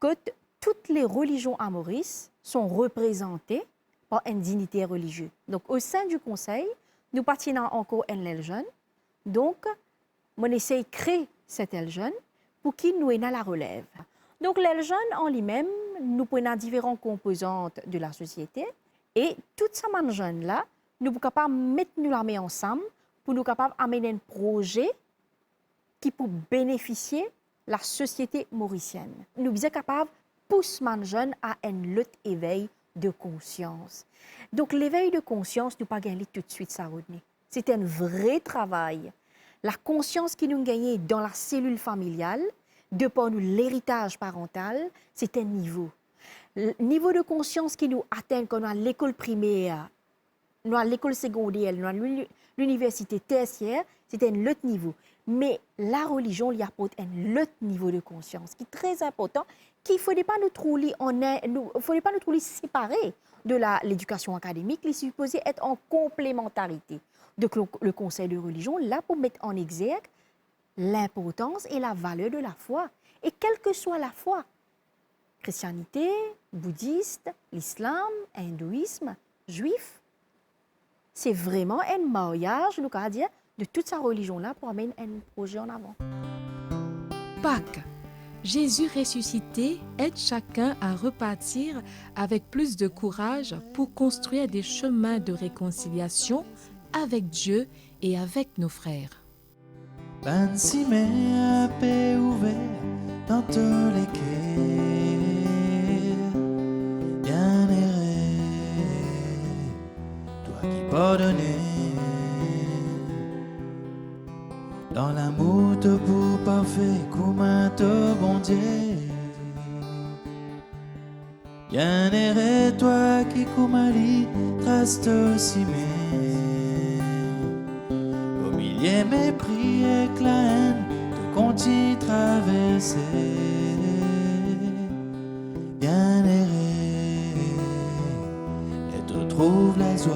que toutes les religions à Maurice sont représentées par une dignité religieuse. Donc, au sein du Conseil, nous partenons encore un aile jeune. Donc, on essaie de créer cette aile jeune pour qu'il nous ait la relève. Donc, l'aile jeune en lui-même, nous prenons différentes composantes de la société et toutes ces mains jeunes-là, nous sommes capables de mettre nous la main ensemble pour nous capables d'amener un projet qui peut bénéficier la société mauricienne. Nous sommes capables de pousser les jeunes à un lutte éveil de conscience. Donc, l'éveil de conscience, nous ne pas gagner tout de suite ça, Rodney. C'est un vrai travail. La conscience qui nous gagne dans la cellule familiale, de par nous l'héritage parental, c'est un niveau. Le niveau de conscience qui nous atteint quand on est à l'école primaire, nous à l'école secondaire, nous à l'université tertiaire, c'est un autre niveau. Mais la religion lui apporte un autre niveau de conscience qui est très important, qu'il ne faudrait pas nous trouver séparés de l'éducation académique, il est supposé être en complémentarité. Donc le Conseil de religion, là, pour mettre en exergue l'importance et la valeur de la foi. Et quelle que soit la foi, chrétienté, bouddhiste, l'islam, hindouisme, juif, c'est vraiment un mariage, nous allons dire, de toute sa religion-là pour amener un projet en avant. Pâques. Jésus ressuscité aide chacun à repartir avec plus de courage pour construire des chemins de réconciliation avec Dieu et avec nos frères. Ben si mais paix ouvert dans tous les quais, bien erré, toi qui pardonnais, dans l'amour te pour parfait, comme un te bon Dieu. Bien erré, toi qui comme Ali, trace aussi mais au milieu mépris et la haine, te continue traverser. Bien erré, et te trouve la joie.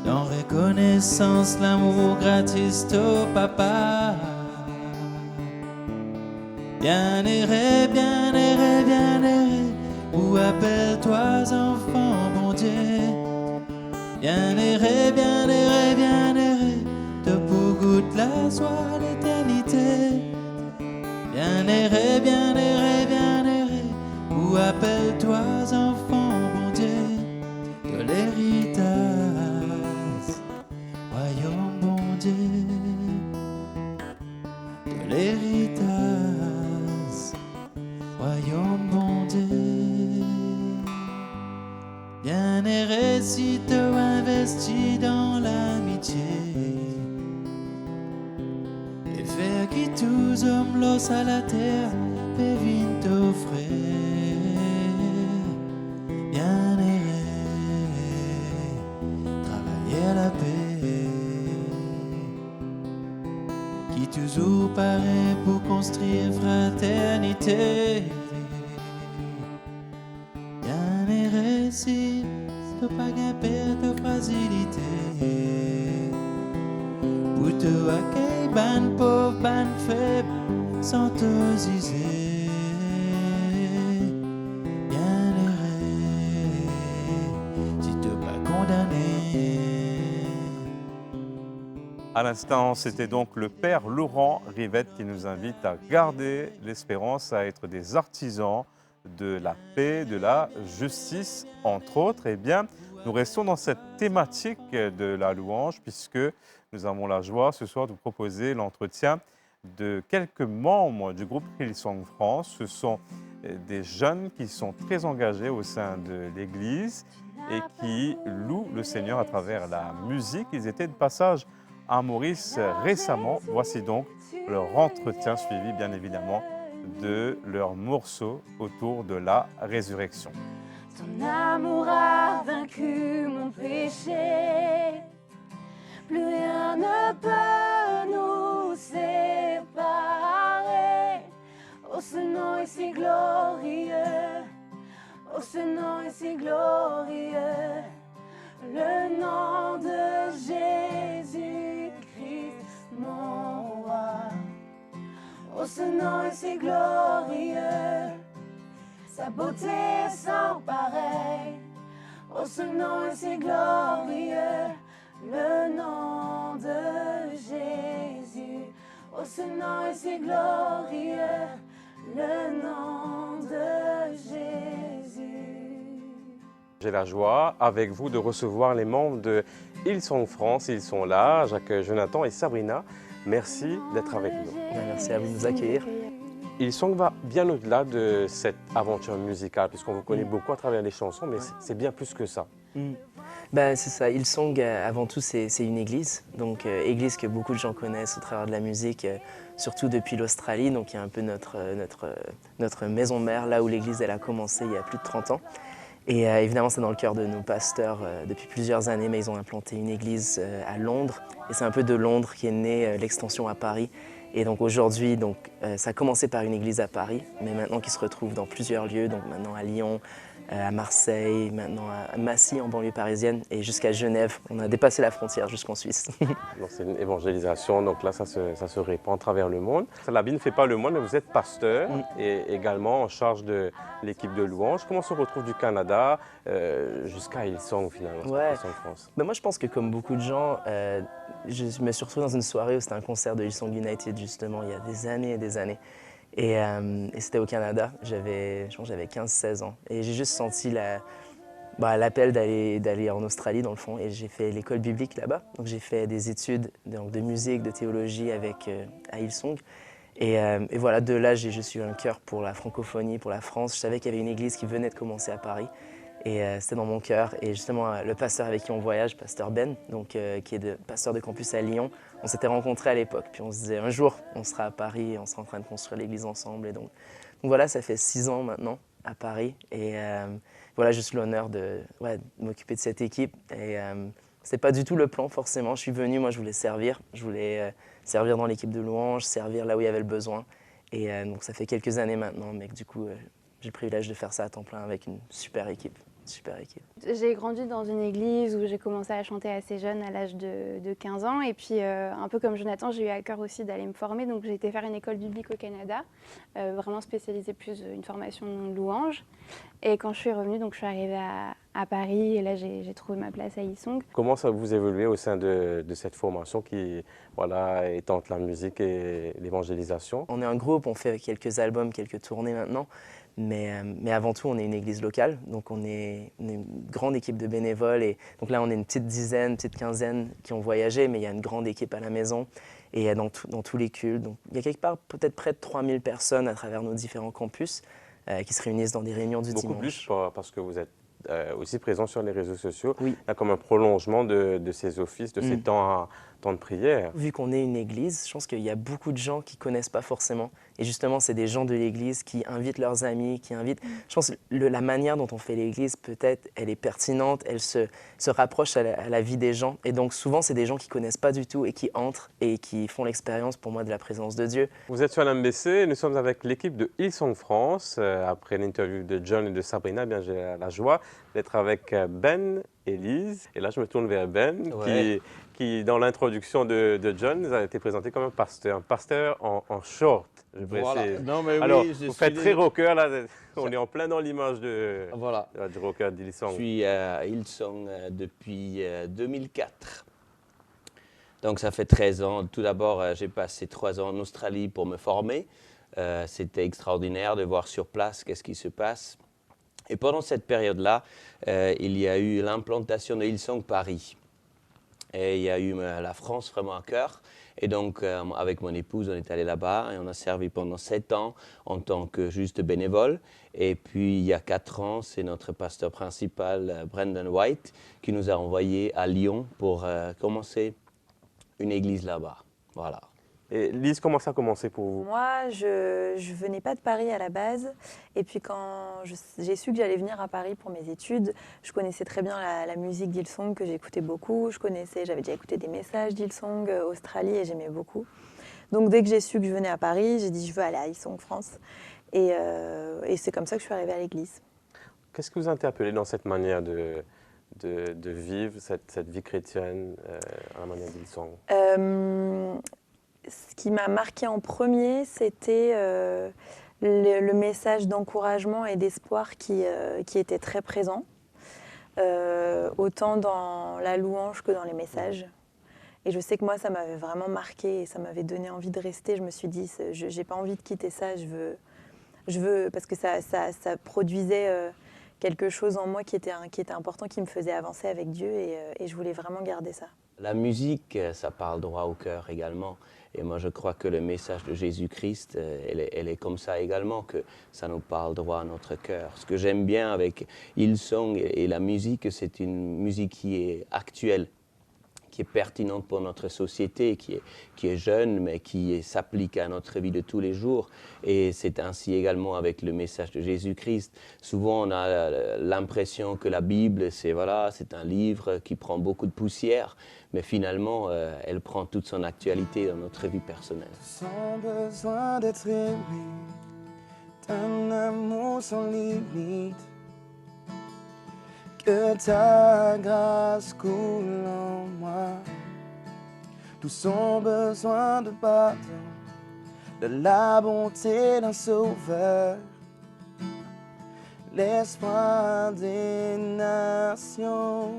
En reconnaissance, l'amour gratis au papa. Bien erré, bien erré, bien erré, ou appelle-toi enfant, bon Dieu. Bien erré, bien erré, bien erré, te pour goûte la joie l'éternité. Bien erré, bien erré, bien erré, ou appelle-toi enfant, bon Dieu, de l'héritage. Royaume bon Dieu, de l'héritage, royaume bon Dieu. Bien erré si tu investis dans l'amitié et faire qui tous hommes l'os à la terre pévine t'offrir. Bien erré, travailler à la paix. Qui toujours paraît pour construire fraternité. Bien erré si t'as pas gagné de fragilité. Pour te accueillir, ban pauvre, ban faible, sans te ziser. Bien erré si t'as pas condamné. À l'instant, c'était donc le père Laurent Rivette qui nous invite à garder l'espérance, à être des artisans de la paix, de la justice, entre autres. Eh bien, nous restons dans cette thématique de la louange puisque nous avons la joie ce soir de vous proposer l'entretien de quelques membres du groupe Hillsong France. Ce sont des jeunes qui sont très engagés au sein de l'Église et qui louent le Seigneur à travers la musique. Ils étaient de passage à Maurice récemment. Voici donc leur entretien suivi bien évidemment de leur morceau autour de la résurrection. Ton amour a vaincu mon péché, plus rien ne peut nous séparer. Oh, ce nom est si glorieux, oh, ce nom est si glorieux, le nom de Jésus-Christ, mon roi. Oh, ce nom est si glorieux, sa beauté est sans pareil. Oh, ce nom est si glorieux, le nom de Jésus. Oh, ce nom est si glorieux, le nom de Jésus. J'ai la joie avec vous de recevoir les membres de Hillsong France. Ils sont là, Jacques, Jonathan et Sabrina. Merci d'être avec nous. Merci à vous de nous accueillir. Hillsong va bien au-delà de cette aventure musicale, puisqu'on vous connaît beaucoup à travers les chansons, mais c'est bien plus que ça. Ben, c'est ça, Hillsong, avant tout, c'est une église. Donc, église que beaucoup de gens connaissent au travers de la musique, surtout depuis l'Australie. Donc, il y a un peu notre maison mère, là où l'église elle a commencé il y a plus de 30 ans. Et évidemment, c'est dans le cœur de nos pasteurs depuis plusieurs années, mais ils ont implanté une église à Londres. Et c'est un peu de Londres qu'est née l'extension à Paris. Et donc aujourd'hui, ça a commencé par une église à Paris, mais maintenant qui se retrouve dans plusieurs lieux, donc maintenant à Lyon, à Marseille, maintenant à Massy en banlieue parisienne et jusqu'à Genève. On a dépassé la frontière jusqu'en Suisse. C'est une évangélisation, donc là ça se répand à travers le monde. La vie ne fait pas le monde, mais vous êtes pasteur et également en charge de l'équipe de louanges. Comment on se retrouve du Canada jusqu'à Hillsong finalement, Hillsong France? Ben moi je pense que comme beaucoup de gens, je me suis retrouvé dans une soirée où c'était un concert de Hillsong United justement il y a des années et des années. Et c'était au Canada, j'avais 15-16 ans. Et j'ai juste senti l'appel d'aller en Australie dans le fond. Et j'ai fait l'école biblique là-bas. Donc j'ai fait des études de musique, de théologie à Hillsong. Et voilà, de là j'ai juste eu un cœur pour la francophonie, pour la France. Je savais qu'il y avait une église qui venait de commencer à Paris. Et c'était dans mon cœur. Et justement, le pasteur avec qui on voyage, pasteur Ben, qui est pasteur de campus à Lyon, on s'était rencontrés à l'époque. Puis on se disait, un jour, on sera à Paris et on sera en train de construire l'église ensemble. Et donc voilà, ça fait 6 ans maintenant à Paris. Et voilà, juste l'honneur de m'occuper de cette équipe. Et c'était pas du tout le plan, forcément. Je suis venu, moi, je voulais servir. Je voulais servir dans l'équipe de louanges, servir là où il y avait le besoin. Et donc ça fait quelques années maintenant, mais du coup, j'ai le privilège de faire ça à temps plein avec une super équipe. J'ai grandi dans une église où j'ai commencé à chanter assez jeune, à l'âge de 15 ans. Et puis, un peu comme Jonathan, j'ai eu à cœur aussi d'aller me former. Donc, j'ai été faire une école biblique au Canada, vraiment spécialisée plus une formation de louange. Et quand je suis revenue, donc, je suis arrivée à Paris et là, j'ai trouvé ma place à Hillsong. Comment ça vous évoluez au sein de cette formation qui est entre la musique et l'évangélisation? On est un groupe, on fait quelques albums, quelques tournées maintenant. Mais avant tout, on est une église locale, donc on est une grande équipe de bénévoles. Et donc là, on est une petite dizaine, petite quinzaine qui ont voyagé, mais il y a une grande équipe à la maison et dans tous les cultes. Donc il y a quelque part peut-être près de 3000 personnes à travers nos différents campus qui se réunissent dans des réunions du dimanche. Beaucoup plus parce que vous êtes aussi présent sur les réseaux sociaux. Oui. Il y a comme un prolongement de ces offices, de ces temps de prière. Vu qu'on est une église, je pense qu'il y a beaucoup de gens qui ne connaissent pas forcément. Et justement, c'est des gens de l'église qui invitent leurs amis, qui invitent... Je pense que la manière dont on fait l'église, peut-être, elle est pertinente, elle se rapproche à la vie des gens. Et donc souvent, c'est des gens qui ne connaissent pas du tout et qui entrent et qui font l'expérience, pour moi, de la présence de Dieu. Vous êtes sur l'MBC, nous sommes avec l'équipe de Hillsong France. Après l'interview de John et de Sabrina, bien, j'ai la joie d'être avec Ben et Lise. Et là, je me tourne vers Ben, qui dans l'introduction de John, a été présenté comme un pasteur en short. Je précise. Non, mais alors, oui, vous faites très rocker, là. On est en plein dans l'image du rocker d'Hillsong. Je suis à Hillsong depuis 2004. Donc, ça fait 13 ans. Tout d'abord, j'ai passé 3 ans en Australie pour me former. C'était extraordinaire de voir sur place qu'est-ce qui se passe. Et pendant cette période-là, il y a eu l'implantation de Hillsong Paris. Et il y a eu la France vraiment à cœur. Et donc, avec mon épouse, on est allé là-bas et on a servi pendant 7 ans en tant que juste bénévole. Et puis, il y a 4 ans, c'est notre pasteur principal, Brendan White, qui nous a envoyés à Lyon pour commencer une église là-bas. Voilà. Et Lise, comment ça a commencé pour vous? Moi, je ne venais pas de Paris à la base. Et puis quand j'ai su que j'allais venir à Paris pour mes études, je connaissais très bien la musique d'Hillsong que j'écoutais beaucoup. J'avais déjà écouté des messages d'Hillsong Australie et j'aimais beaucoup. Donc dès que j'ai su que je venais à Paris, j'ai dit je veux aller à Hillsong France. Et c'est comme ça que je suis arrivée à l'église. Qu'est-ce que vous interpellez dans cette manière de vivre, cette vie chrétienne à la manière d'Hillsong? Ce qui m'a marqué en premier, c'était le message d'encouragement et d'espoir qui était très présent, autant dans la louange que dans les messages. Et je sais que moi, ça m'avait vraiment marqué et ça m'avait donné envie de rester. Je me suis dit, je n'ai pas envie de quitter ça, je veux parce que ça produisait quelque chose en moi qui était important, qui me faisait avancer avec Dieu et je voulais vraiment garder ça. La musique, ça parle droit au cœur également. Et moi, je crois que le message de Jésus-Christ, elle est comme ça également, que ça nous parle droit à notre cœur. Ce que j'aime bien avec Hillsong et la musique, c'est une musique qui est actuelle, qui est pertinente pour notre société, qui est jeune, mais qui s'applique à notre vie de tous les jours. Et c'est ainsi également avec le message de Jésus-Christ. Souvent, on a l'impression que la Bible, c'est un livre qui prend beaucoup de poussière, mais finalement, elle prend toute son actualité dans notre vie personnelle. Sans besoin d'être aimé, d'un amour sans limite, que ta grâce coule en moi. Tout son besoin de pardon, de la bonté d'un sauveur, l'espoir des nations.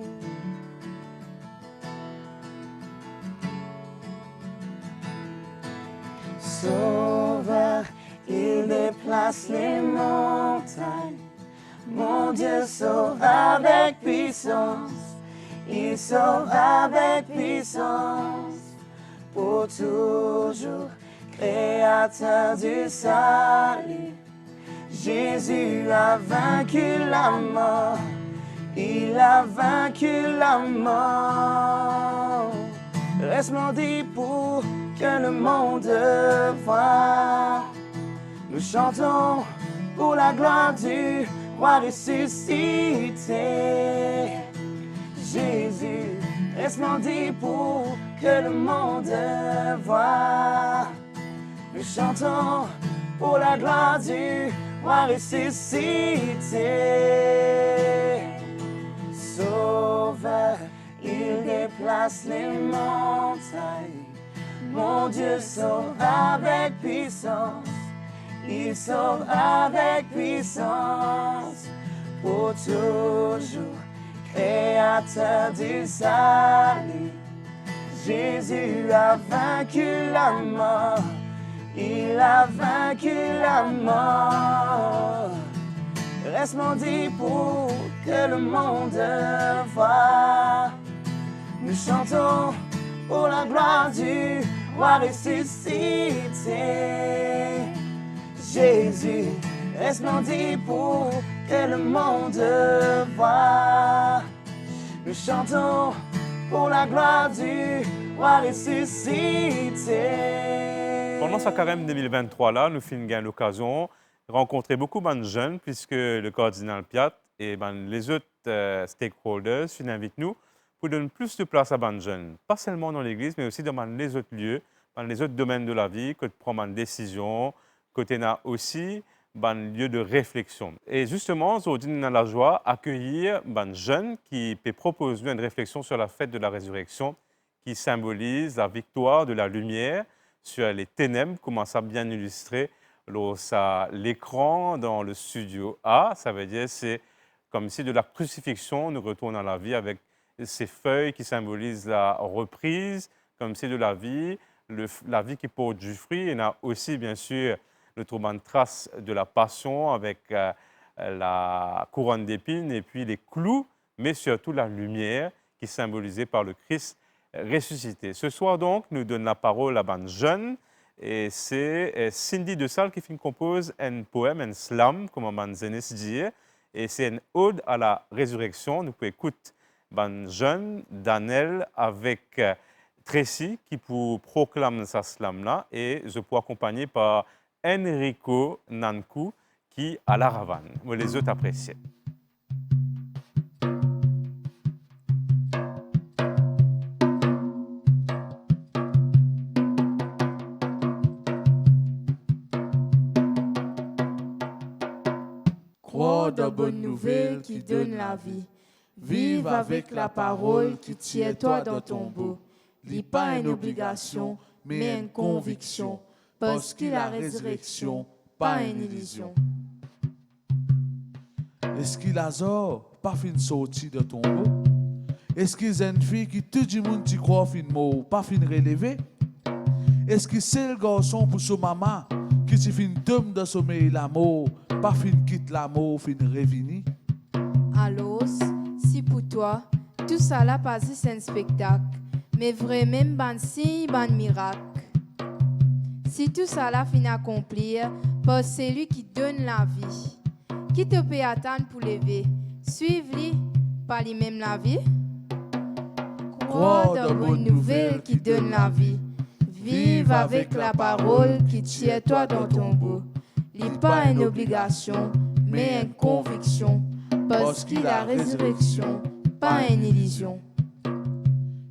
Sauveur, il déplace les montagnes. Mon Dieu sauve avec puissance, il sauve avec puissance, pour toujours, créateur du salut. Jésus a vaincu la mort, il a vaincu la mort. Reste-moi dit pour que le monde voie. Nous chantons pour la gloire du roi ressuscité. Jésus resplendit pour que le monde voie. Nous chantons pour la gloire du roi ressuscité. Sauveur, il déplace les montagnes. Mon Dieu sauve avec puissance. Il sauve avec puissance, pour toujours, créateur du salut. Jésus a vaincu la mort, il a vaincu la mort. Reste-moi dit pour que le monde voie. Nous chantons pour la gloire du roi ressuscité. Jésus resplendit pour que le monde voie. Nous chantons pour la gloire du roi ressuscité. Pendant ce carême 2023-là, nous avons l'occasion de rencontrer beaucoup de jeunes, puisque le cardinal Piat et les autres stakeholders invitent nous pour donner plus de place à les jeunes, pas seulement dans l'Église, mais aussi dans les autres lieux, dans les autres domaines de la vie, que de prendre une décision, côté n'a aussi un lieu de réflexion. Et justement, aujourd'hui, nous avons la joie d'accueillir un jeune qui peut proposer une réflexion sur la fête de la résurrection qui symbolise la victoire de la lumière sur les ténèbres, comme ça bien illustré l'écran dans le studio A. Ça veut dire c'est comme si de la crucifixion, nous retournons à la vie avec ces feuilles qui symbolisent la reprise, comme si de la vie qui porte du fruit. Et on a aussi, bien sûr, le trouble de trace de la passion avec la couronne d'épines et puis les clous, mais surtout la lumière qui est symbolisée par le Christ ressuscité. Ce soir, donc, nous donne la parole à un jeune et c'est Cindy De Salle qui compose un poème, un slam, comme on dit, et c'est une ode à la résurrection. Nous pouvons écouter un jeune, Daniel, avec Tracy qui pour proclame sa slam là et je peux accompagner par Enrico Nanku qui à la ravane. Vous les autres appréciez. Crois de bonnes nouvelles qui donnent la vie. Vive avec la parole qui tient toi dans ton beau. Lis pas une obligation, mais une conviction. Parce que la résurrection, pas une illusion. Est-ce qu'il a pas fin sorti de tombeau? Est-ce qu'il y a une fille qui tout le monde qui croit fin mort, pas fin relevé? Est-ce que c'est le garçon pour son maman qui se fin dôme de sommeil l'amour, pas fin quitte l'amour, fin revini? Alors, si pour toi, tout ça là pas c'est un spectacle, mais vraiment ban signe, ban miracle. Si tout ça là finit accomplir, parce que c'est lui qui donne la vie. Qui te peut attendre pour lever? Suive-lui, pas lui-même la vie. Crois de bonnes nouvelles qui donnent la vie. Vive avec la parole qui tient toi dans ton beau. Lis pas une obligation, mais une conviction. Parce que la résurrection, pas une illusion.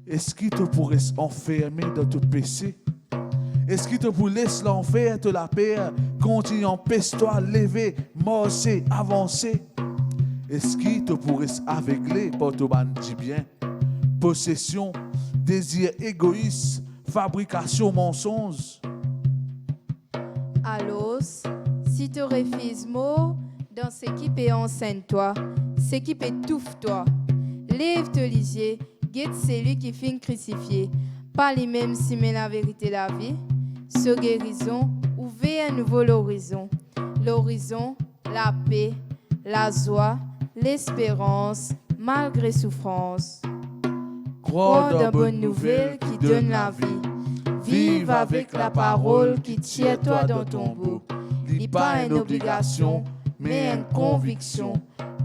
Est-ce qu'il te pourrait enfermer dans ton péché? Est-ce qu'il te pourrait laisser l'enfer te la paix, continue empêche-toi lever, marcher, avancer? Est-ce qu'il te pourrait aveugler par ton bandit bien? Possession, désir égoïste, fabrication, mensonge. Alors, si tu refuses mot, dans ce qui peut enseigne-toi, ce qui peut étouffe-toi. Lève te lisier, guette celui qui finit crucifié. Pas lui-même si mais la vérité la vie. Ce guérison, ouvre un nouveau l'horizon. L'horizon, la paix, la joie, l'espérance, malgré souffrance. Crois de bonnes nouvelles qui donnent la vie. Vive avec la parole qui tient toi dans ton beau. Lis pas une obligation, mais une conviction.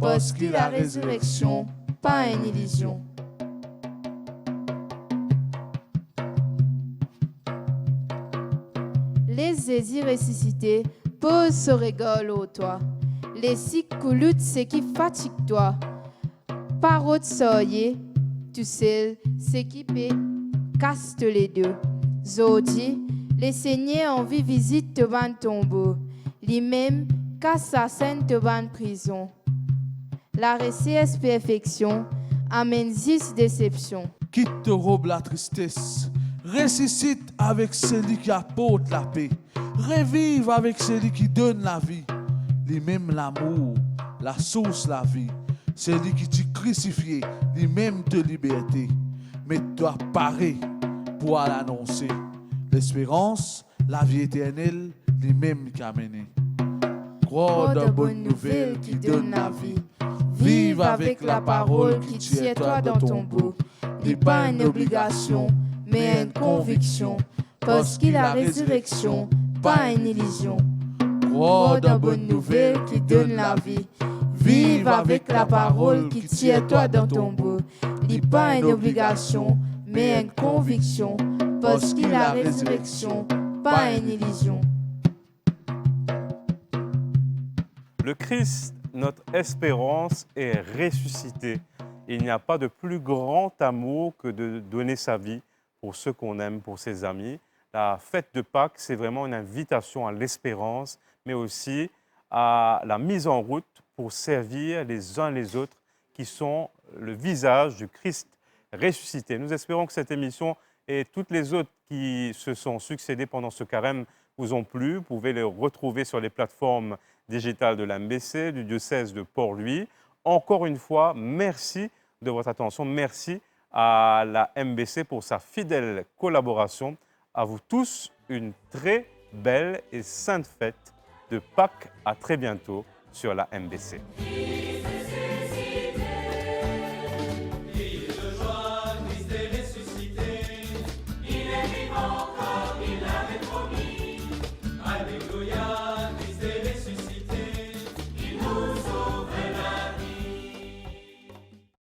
Parce que la résurrection, pas une illusion. Les Jésus ressuscités posent ce regard au toit. Les cycles coulutent ce qui fatigue toi. Par autre soyez, tu sais, ce qui peut casse les deux. Zodi, les seigneurs en vie visite te van tombeau. Lui-même casse sa scène te van prison. La recherche perfection amène 10 déceptions. Quitte te robe la tristesse. Ressuscite avec celui qui apporte la paix. Revive avec celui qui donne la vie. Lui-même l'amour, la source la vie. Celui qui t'y crucifié, lui-même te liberté. Mais toi paré pour l'annoncer. L'espérance, la vie éternelle, lui-même qui a mené. Crois de bonnes nouvelles qui donnent la vie. Vive avec la parole qui tient toi dans ton beau. N'est pas une obligation, mais une conviction. Parce que la résurrection, pas une illusion. Crois de bonnes nouvelles qui donnent la vie. Vive avec la parole qui tient toi dans ton beau. N'est pas une obligation, mais une conviction. Parce que la résurrection, pas une illusion. Le Christ, notre espérance, est ressuscité. Il n'y a pas de plus grand amour que de donner sa vie pour ceux qu'on aime, pour ses amis. La fête de Pâques, c'est vraiment une invitation à l'espérance, mais aussi à la mise en route pour servir les uns les autres, qui sont le visage du Christ ressuscité. Nous espérons que cette émission et toutes les autres qui se sont succédées pendant ce carême vous ont plu. Vous pouvez les retrouver sur les plateformes digitales de l'MBC, du diocèse de Port-Louis. Encore une fois, merci de votre attention. Merci à la MBC pour sa fidèle collaboration. À vous tous, une très belle et sainte fête de Pâques. À très bientôt sur la MBC.